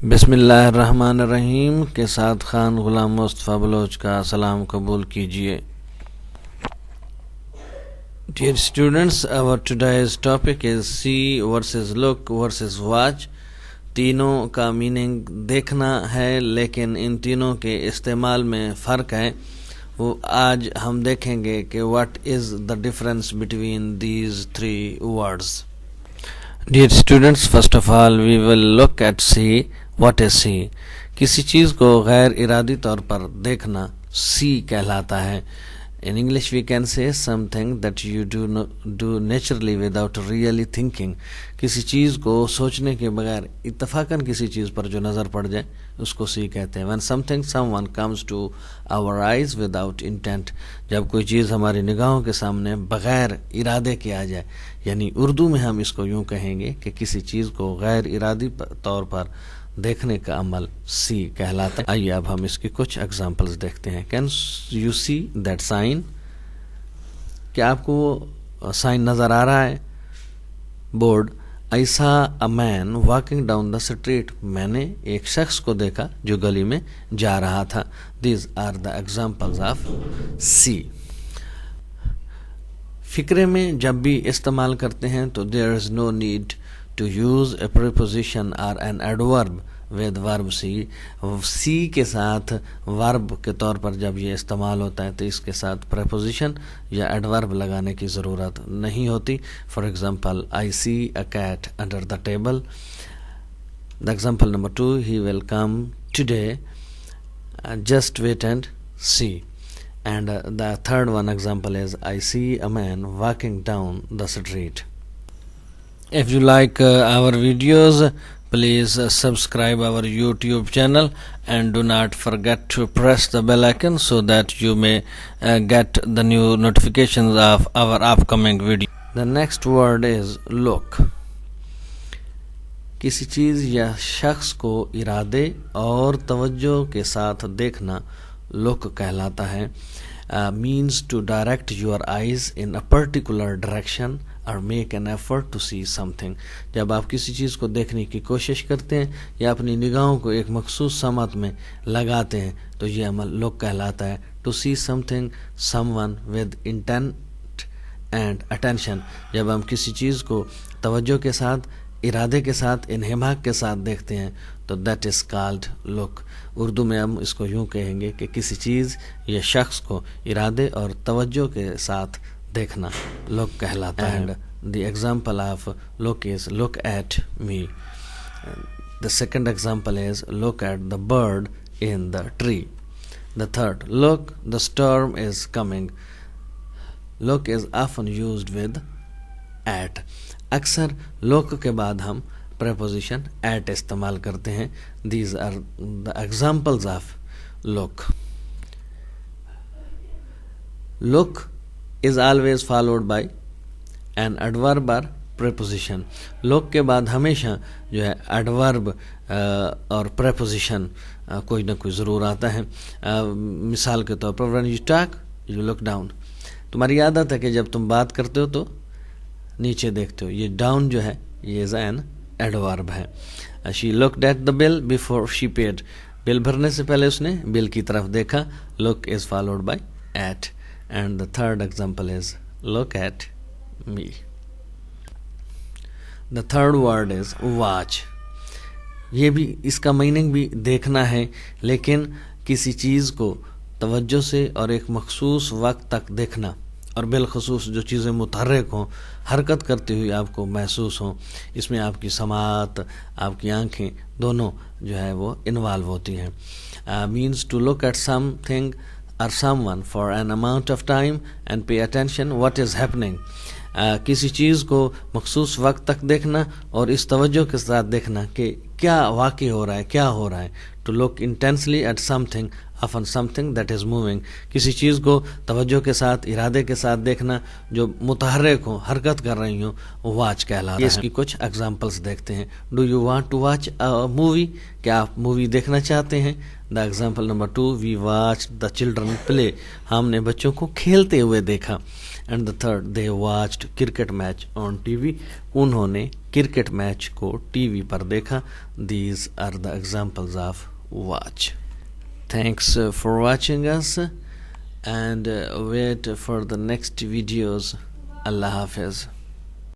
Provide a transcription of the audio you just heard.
بسم اللہ الرحمن الرحیم کے ساتھ خان غلام مصطفیٰ بلوچ کا سلام قبول کیجیے. Dear students, our today's topic is see versus look versus watch. تینوں کا میننگ دیکھنا ہے لیکن ان تینوں کے استعمال میں فرق ہے. وہ آج ہم دیکھیں گے کہ what is the difference between these three words. Dear students, first of all we will look at see. What is see? کسی چیز کو غیر ارادی طور پر دیکھنا see کہلاتا ہے. In English we can say something that you do naturally without really thinking. کسی چیز کو سوچنے کے بغیر اتفاقاً کسی چیز پر جو نظر پڑ جائے اس کو see کہتے ہیں. When someone comes to our eyes without intent. جب کوئی چیز ہماری نگاہوں کے سامنے بغیر ارادے کے آ جائے، یعنی اردو میں ہم اس کو یوں کہیں گے کہ کسی چیز کو غیر ارادی طور پر دیکھنے کا عمل سی کہلاتا ہے. آئیے اب ہم اس کی کچھ ایگزامپلز دیکھتے ہیں. Can you see that sign? کیا آپ کو وہ سائن نظر آ رہا ہے؟ بورڈ. آئی سا اے مین واکنگ ڈاؤن دا اسٹریٹ. میں نے ایک شخص کو دیکھا جو گلی میں جا رہا تھا. These are the examples of see. فقرے میں جب بھی استعمال کرتے ہیں تو there is no need to use a preposition or an adverb with verb see. سی کے ساتھ verb کے طور پر جب یہ استعمال ہوتا ہے تو اس کے ساتھ preposition یا adverb لگانے کی ضرورت نہیں ہوتی. For example, I see a cat under the table. The example number 2, he will come today. Just wait and see. And the third one example is I see a man walking down the street. If you like our videos, please subscribe our YouTube channel and do not forget to press the bell icon so that you may get the new notifications of our upcoming video. The next word is look. کسی چیز یا شخص کو ارادے اور توجہ کے ساتھ دیکھنا look کہلاتا ہے. Means to direct your eyes in a particular direction or make an effort to see something. جب آپ کسی چیز کو دیکھنے کی کوشش کرتے ہیں یا اپنی نگاہوں کو ایک مخصوص سمت میں لگاتے ہیں تو یہ عمل لک کہلاتا ہے. To see something, someone with intent and attention. جب ہم کسی چیز کو توجہ کے ساتھ، ارادے کے ساتھ، انہماک کے ساتھ دیکھتے ہیں تو that is called look. Urdu میں ہم اس کو یوں کہیں گے کہ کسی چیز یا شخص کو ارادے اور توجہ کے ساتھ دیکھنا look کہلاتا ہے. The example of look is look at me. The second example is look at the bird in the tree. The third, look, the storm is coming. Look is often used with at. اکثر look کے بعد ہم preposition at استعمال کرتے ہیں. These are the examples of look. Look is always followed by an adverb or preposition. look کے بعد ہمیشہ جو ہے adverb اور preposition کوئی نہ کوئی ضرور آتا ہے. مثال کے طور پر when you talk you look down. تمہاری عادت ہے کہ جب تم بات کرتے ہو تو نیچے دیکھتے ہو. یہ ڈاؤن جو ہے یہ an adverb ہے. she looked at the bill before she paid. بل بھرنے سے پہلے اس نے بل کی طرف دیکھا. look is followed by at. And the third example is look at me. The third word is watch. یہ بھی اس کا میننگ بھی دیکھنا ہے لیکن کسی چیز کو توجہ سے اور ایک مخصوص وقت تک دیکھنا، اور بالخصوص جو چیزیں متحرک ہوں، حرکت کرتی ہوئی آپ کو محسوس ہوں، اس میں آپ کی سماعت، آپ کی آنکھیں دونوں جو ہے وہ انوالو ہوتی ہیں. means to look at something or someone for an amount of time and pay attention what is happening. کسی چیز کو مخصوص وقت تک دیکھنا اور اس توجہ کے ساتھ دیکھنا کہ کیا واقع ہو رہا ہے، کیا ہو رہا ہے. to look intensely at something upon something that is moving. کسی چیز کو توجہ کے ساتھ ارادے کے ساتھ دیکھنا جو متحرک ہو حرکت کر رہی ہوں واچ کہلاتا ہے. اس کی کچھ ایگزامپلس دیکھتے ہیں. Do you want to watch movie? کیا آپ مووی دیکھنا چاہتے ہیں؟ The example number 2 we watch the children play. ہم نے بچوں کو کھیلتے ہوئے دیکھا. And the third they watched cricket match on T V. انہوں نے کرکٹ میچ کو ٹی وی پر دیکھا. These are the examples of watch. Thanks for watching us and wait for the next videos. Allah Hafiz.